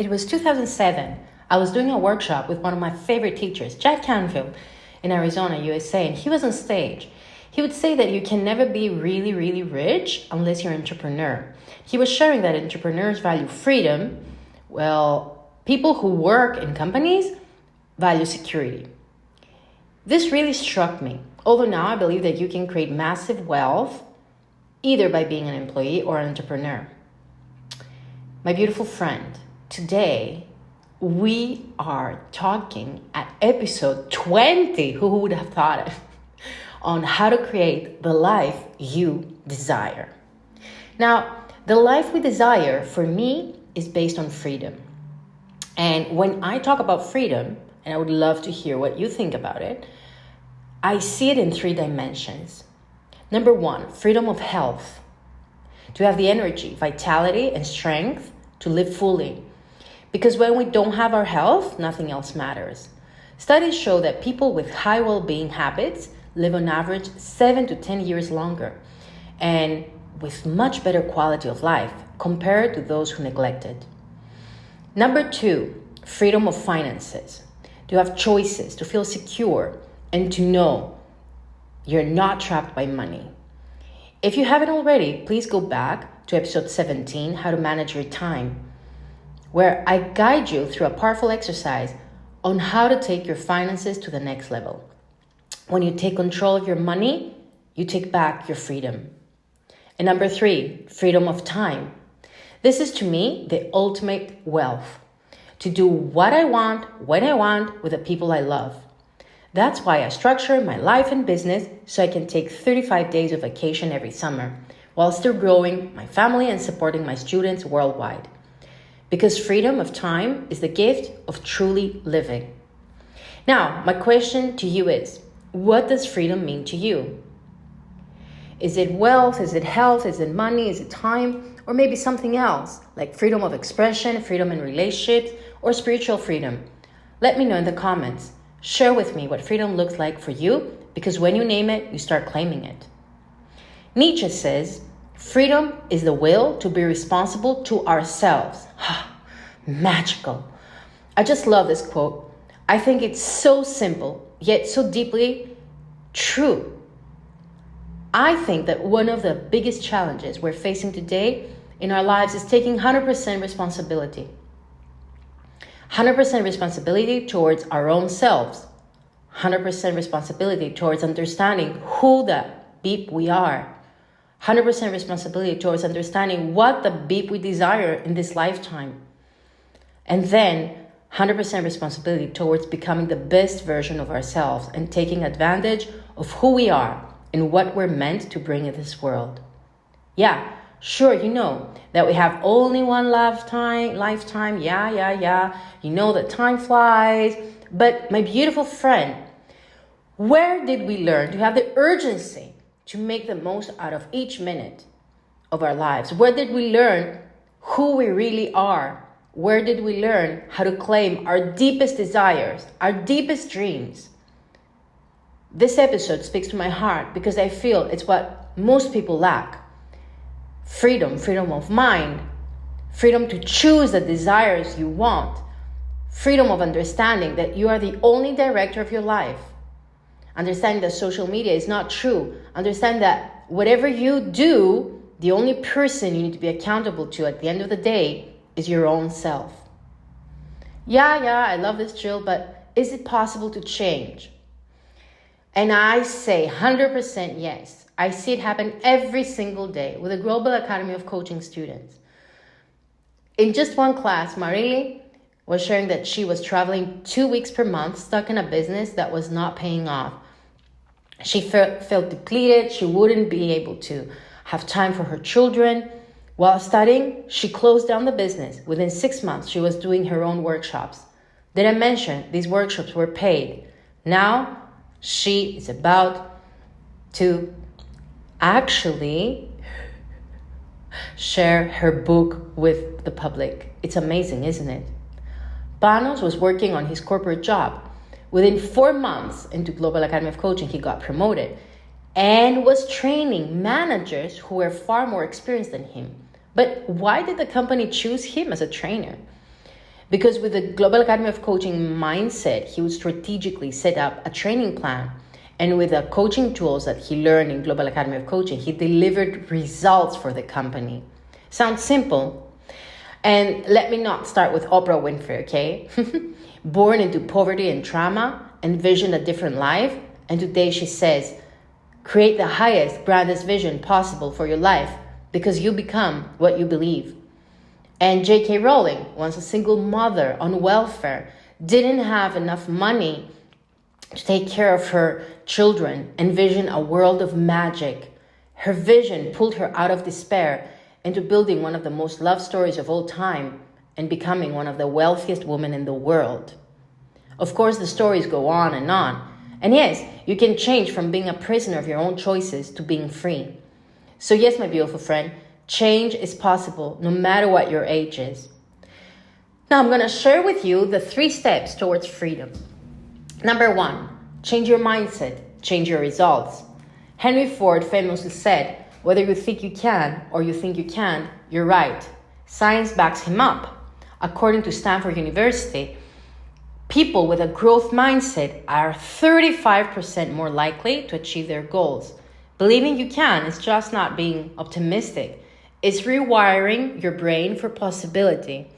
It was 2007. I was doing a workshop with one of my favorite teachers, Jack Canfield, in Arizona, USA, and he was on stage. He would say that you can never be really, really rich unless you're an entrepreneur. He was sharing that entrepreneurs value freedom, while people who work in companies value security. This really struck me, although now I believe that you can create massive wealth either by being an employee or an entrepreneur. My beautiful friend, today we are talking at episode 20, who would have thought it, on how to create the life you desire. Now, the life we desire for me is based on freedom. And when I talk about freedom, and I would love to hear what you think about it, I see it in 3 dimensions. Number 1, freedom of health. To have the energy, vitality, and strength to live fully. Because when we don't have our health, nothing else matters. Studies show that people with high well-being habits live on average 7 to 10 years longer and with much better quality of life compared to those who neglect it. Number 2, freedom of finances. To have choices, to feel secure, and to know you're not trapped by money. If you haven't already, please go back to episode 17, How to Manage Your Time, where I guide you through a powerful exercise on how to take your finances to the next level. When you take control of your money, you take back your freedom. And number 3, freedom of time. This is, to me, the ultimate wealth. To do what I want, when I want, with the people I love. That's why I structure my life and business so I can take 35 days of vacation every summer while still growing my family and supporting my students worldwide. Because freedom of time is the gift of truly living. Now, my question to you is, what does freedom mean to you? Is it wealth? Is it health? Is it money? Is it time? Or maybe something else, like freedom of expression, freedom in relationships, or spiritual freedom? Let me know in the comments. Share with me what freedom looks like for you, because when you name it, you start claiming it. Nietzsche says, freedom is the will to be responsible to ourselves. Magical. I just love this quote. I think it's so simple, yet so deeply true. I think that one of the biggest challenges we're facing today in our lives is taking 100% responsibility. 100% responsibility towards our own selves. 100% responsibility towards understanding who the beep we are. 100% responsibility towards understanding what the beep we desire in this lifetime. And then 100% responsibility towards becoming the best version of ourselves and taking advantage of who we are and what we're meant to bring in this world. Yeah, sure, you know that we have only one lifetime. Yeah. You know that time flies. But my beautiful friend, where did we learn to have the urgency to make the most out of each minute of our lives? Where did we learn who we really are? Where did we learn how to claim our deepest desires, our deepest dreams? This episode speaks to my heart because I feel it's what most people lack. Freedom of mind, freedom to choose the desires you want, freedom of understanding that you are the only director of your life, understanding that social media is not true, understand that whatever you do, the only person you need to be accountable to at the end of the day is your own self. Yeah, I love this, Jill, but is it possible to change? And I say 100% yes. I see it happen every single day with the Global Academy of Coaching students. In just one class, Marily was sharing that she was traveling 2 weeks per month, stuck in a business that was not paying off. She felt depleted. She wouldn't be able to have time for her children. While studying, she closed down the business. Within 6 months, she was doing her own workshops. Did I mention these workshops were paid? Now, she is about to actually share her book with the public. It's amazing, isn't it? Panos was working on his corporate job. Within 4 months into Global Academy of Coaching, he got promoted and was training managers who were far more experienced than him. But why did the company choose him as a trainer? Because with the Global Academy of Coaching mindset, he would strategically set up a training plan. And with the coaching tools that he learned in Global Academy of Coaching, he delivered results for the company. Sounds simple. And let me not start with Oprah Winfrey, okay? Born into poverty and trauma, envisioned a different life. And today she says, create the highest, grandest vision possible for your life because you become what you believe. And J.K. Rowling, once a single mother on welfare, didn't have enough money to take care of her children, envisioned a world of magic. Her vision pulled her out of despair into building one of the most loved stories of all time and becoming one of the wealthiest women in the world. Of course, the stories go on. And yes, you can change from being a prisoner of your own choices to being free. So yes, my beautiful friend, change is possible no matter what your age is. Now I'm going to share with you the 3 steps towards freedom. Number 1, change your mindset, change your results. Henry Ford famously said, whether you think you can or you think you can't, you're right. Science backs him up. According to Stanford University, people with a growth mindset are 35% more likely to achieve their goals. Believing you can is just not being optimistic. It's rewiring your brain for possibility.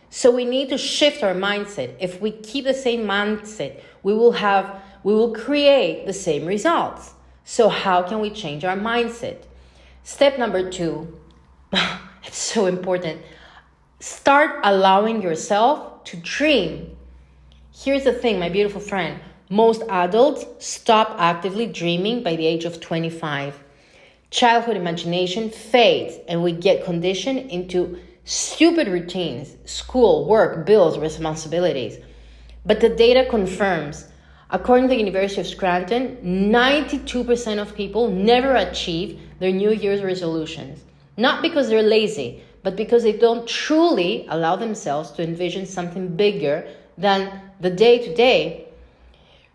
So we need to shift our mindset. If we keep the same mindset, we will create the same results. So how can we change our mindset? Step number 2, it's so important. Start allowing yourself to dream. Here's the thing, my beautiful friend. Most adults stop actively dreaming by the age of 25. Childhood imagination fades and we get conditioned into stupid routines, school, work, bills, responsibilities. But the data confirms, according to the University of Scranton, 92% of people never achieve their New Year's resolutions. Not because they're lazy, but because they don't truly allow themselves to envision something bigger than the day-to-day.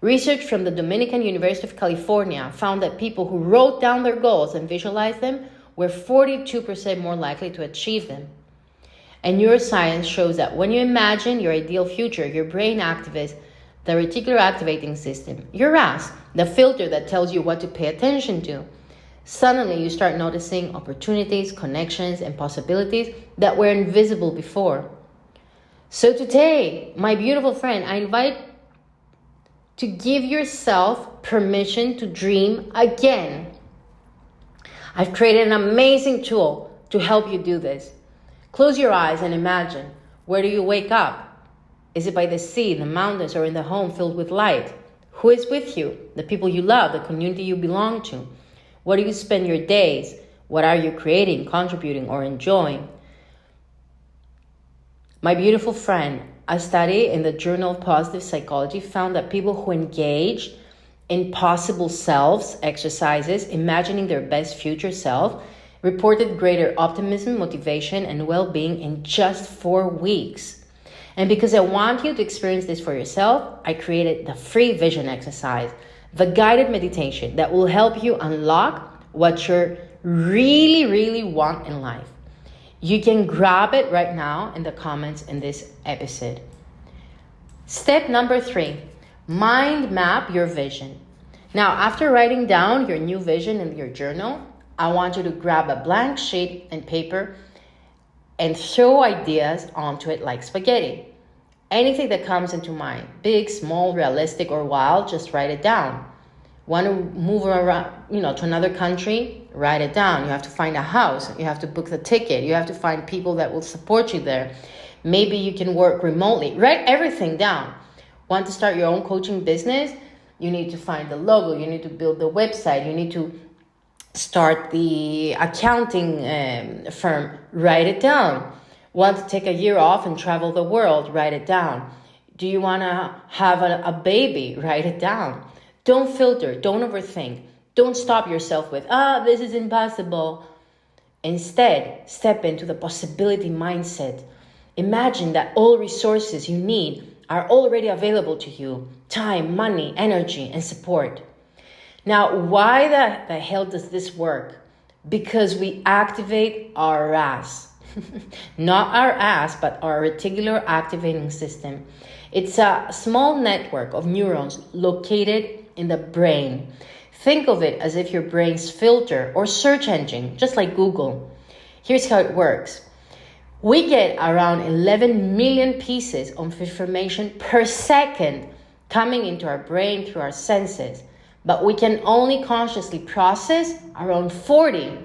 Research from the Dominican University of California found that people who wrote down their goals and visualized them were 42% more likely to achieve them. And neuroscience shows that when you imagine your ideal future, your brain activates the Reticular Activating System, your RAS, the filter that tells you what to pay attention to. Suddenly, you start noticing opportunities, connections, and possibilities that were invisible before. So today, my beautiful friend, I invite to give yourself permission to dream again. I've created an amazing tool to help you do this. Close your eyes and imagine, where do you wake up? Is it by the sea, the mountains, or in the home filled with light? Who is with you? The people you love, the community you belong to. Where do you spend your days? What are you creating, contributing, or enjoying? My beautiful friend, a study in the Journal of Positive Psychology found that people who engage in possible selves exercises, imagining their best future self, reported greater optimism, motivation, and well-being in just 4 weeks. And because I want you to experience this for yourself, I created the free vision exercise, the guided meditation that will help you unlock what you really, really want in life. You can grab it right now in the comments in this episode. Step number 3, mind map your vision. Now, after writing down your new vision in your journal, I want you to grab a blank sheet and paper and throw ideas onto it like spaghetti. Anything that comes into mind, big, small, realistic, or wild, just write it down. Want to move around, to another country? Write it down. You have to find a house. You have to book the ticket. You have to find people that will support you there. Maybe you can work remotely. Write everything down. Want to start your own coaching business? You need to find the logo. You need to build the website. You need to start the accounting firm. Write it down. Want to take a year off and travel the world? Write it down. Do you want to have a baby? Write it down. Don't filter. Don't overthink. Don't stop yourself with, this is impossible. Instead, step into the possibility mindset. Imagine that all resources you need are already available to you. Time, money, energy, and support. Now, why the hell does this work? Because we activate our RAS. Not our ass, but our reticular activating system. It's a small network of neurons located in the brain. Think of it as if your brain's filter or search engine, just like Google. Here's how it works. We get around 11 million pieces of information per second coming into our brain through our senses, but we can only consciously process around 40.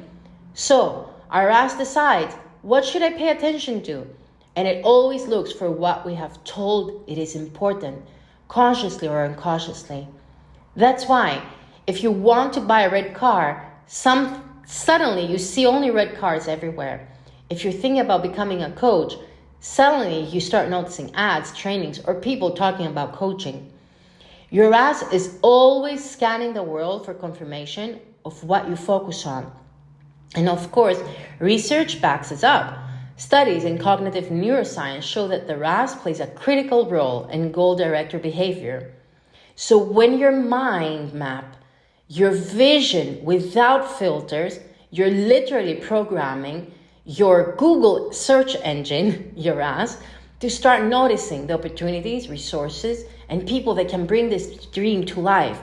So our ass decides, what should I pay attention to? And it always looks for what we have told it is important, consciously or unconsciously. That's why if you want to buy a red car, suddenly you see only red cars everywhere. If you're thinking about becoming a coach, suddenly you start noticing ads, trainings, or people talking about coaching. Your ass is always scanning the world for confirmation of what you focus on. And of course, research backs us up. Studies in cognitive neuroscience show that the RAS plays a critical role in goal director behavior. So when your mind map, your vision without filters, you're literally programming your Google search engine, your RAS, to start noticing the opportunities, resources, and people that can bring this dream to life.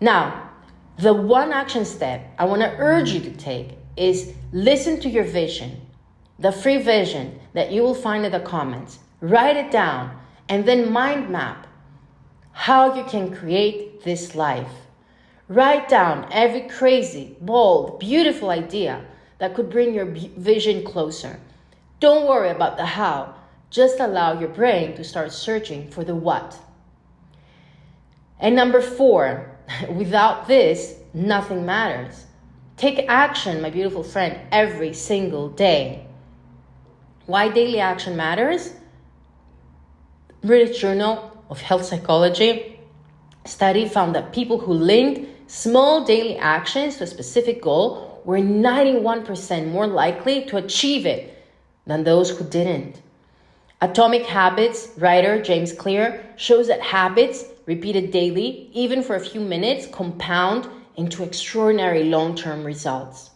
Now, the one action step I want to urge you to take is listen to your vision, the free vision that you will find in the comments. Write it down and then mind map how you can create this life. Write down every crazy, bold, beautiful idea that could bring your vision closer. Don't worry about the how. Just allow your brain to start searching for the what. And number 4, without this, nothing matters. Take action, my beautiful friend, every single day. Why daily action matters? British Journal of Health Psychology study found that people who linked small daily actions to a specific goal were 91% more likely to achieve it than those who didn't. Atomic Habits writer James Clear shows that habits repeated daily, even for a few minutes, compound into extraordinary long-term results.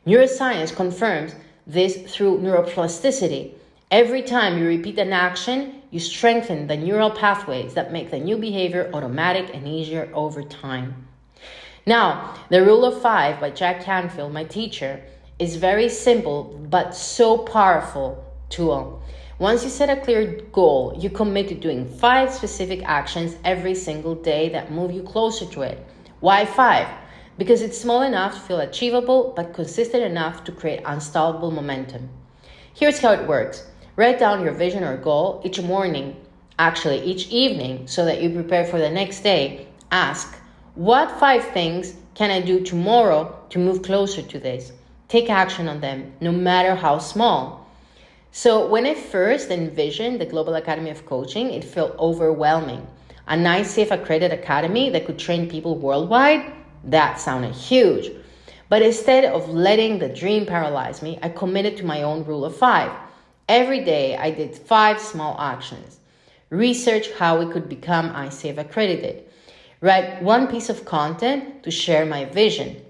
Neuroscience confirms this through neuroplasticity. Every time you repeat an action, you strengthen the neural pathways that make the new behavior automatic and easier over time. Now, the Rule of 5 by Jack Canfield, my teacher, is very simple but so powerful tool. Once you set a clear goal, you commit to doing 5 specific actions every single day that move you closer to it. Why 5? Because it's small enough to feel achievable but consistent enough to create unstoppable momentum. Here's how it works. Write down your vision or goal each evening, so that you prepare for the next day. Ask, what 5 things can I do tomorrow to move closer to this? Take action on them, no matter how small. So when I first envisioned the Global Academy of Coaching, it felt overwhelming. A nice, safe, accredited academy that could train people worldwide, that sounded huge. But instead of letting the dream paralyze me, I committed to my own Rule of 5. Every day, I did 5 small actions. Research how we could become ICF accredited. Write 1 piece of content to share my vision.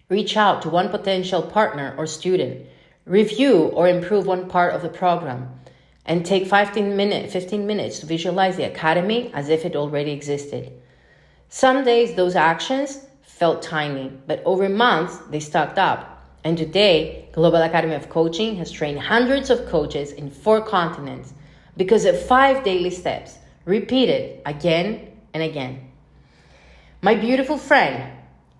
Reach out to 1 potential partner or student. Review or improve 1 part of the program. And take 15 minutes to visualize the academy as if it already existed. Some days those actions felt tiny, but over months they stacked up. And today, Global Academy of Coaching has trained hundreds of coaches in 4 continents because of 5 daily steps, repeated again and again. My beautiful friend,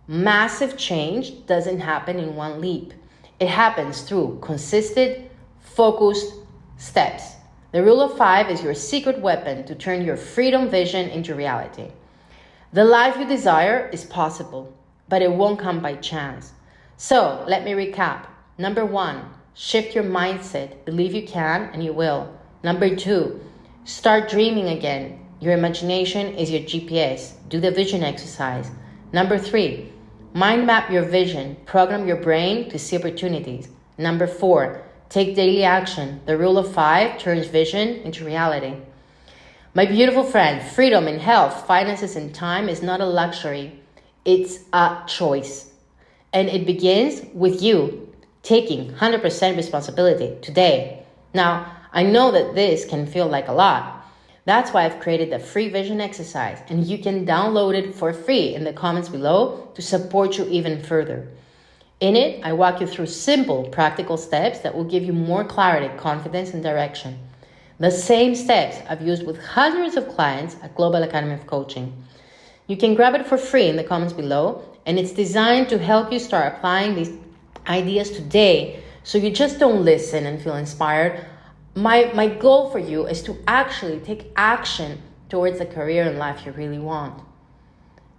massive change doesn't happen in 1 leap. It happens through consistent, focused steps. The Rule of 5 is your secret weapon to turn your freedom vision into reality. The life you desire is possible, but it won't come by chance. So let me recap. Number 1, shift your mindset. Believe you can and you will. Number 2, start dreaming again. Your imagination is your GPS. Do the vision exercise. Number 3, mind map your vision. Program your brain to see opportunities. Number 4, take daily action. The Rule of 5 turns vision into reality. My beautiful friend, freedom in health, finances, and time is not a luxury. It's a choice. And it begins with you. taking 100% responsibility today. Now, I know that this can feel like a lot. That's why I've created the free vision exercise, and you can download it for free in the comments below to support you even further. In it, I walk you through simple, practical steps that will give you more clarity, confidence, and direction. The same steps I've used with hundreds of clients at Global Academy of Coaching. You can grab it for free in the comments below, and it's designed to help you start applying these ideas today so you just don't listen and feel inspired. My goal for you is to actually take action towards the career and life you really want.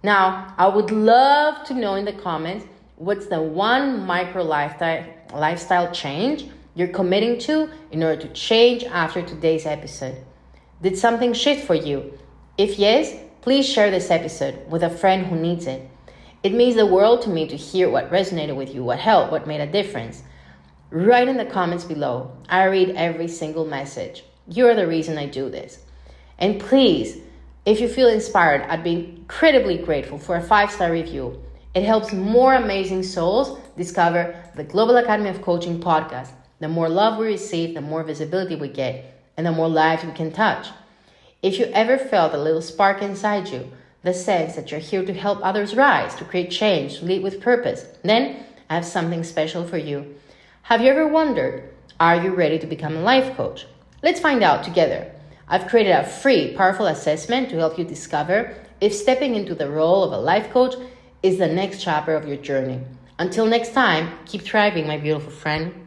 Now, I would love to know in the comments what's the one micro lifestyle change you're committing to in order to change after today's episode. Did something shift for you? If yes, please share this episode with a friend who needs it. It means the world to me to hear what resonated with you, what helped, what made a difference. Write in the comments below. I read every single message. You're the reason I do this. And please, if you feel inspired, I'd be incredibly grateful for a 5-star review. It helps more amazing souls discover the Global Academy of Coaching podcast. The more love we receive, the more visibility we get, and the more lives we can touch. If you ever felt a little spark inside you, the sense that you're here to help others rise, to create change, to lead with purpose, then I have something special for you. Have you ever wondered, are you ready to become a life coach? Let's find out together. I've created a free, powerful assessment to help you discover if stepping into the role of a life coach is the next chapter of your journey. Until next time, keep thriving, my beautiful friend.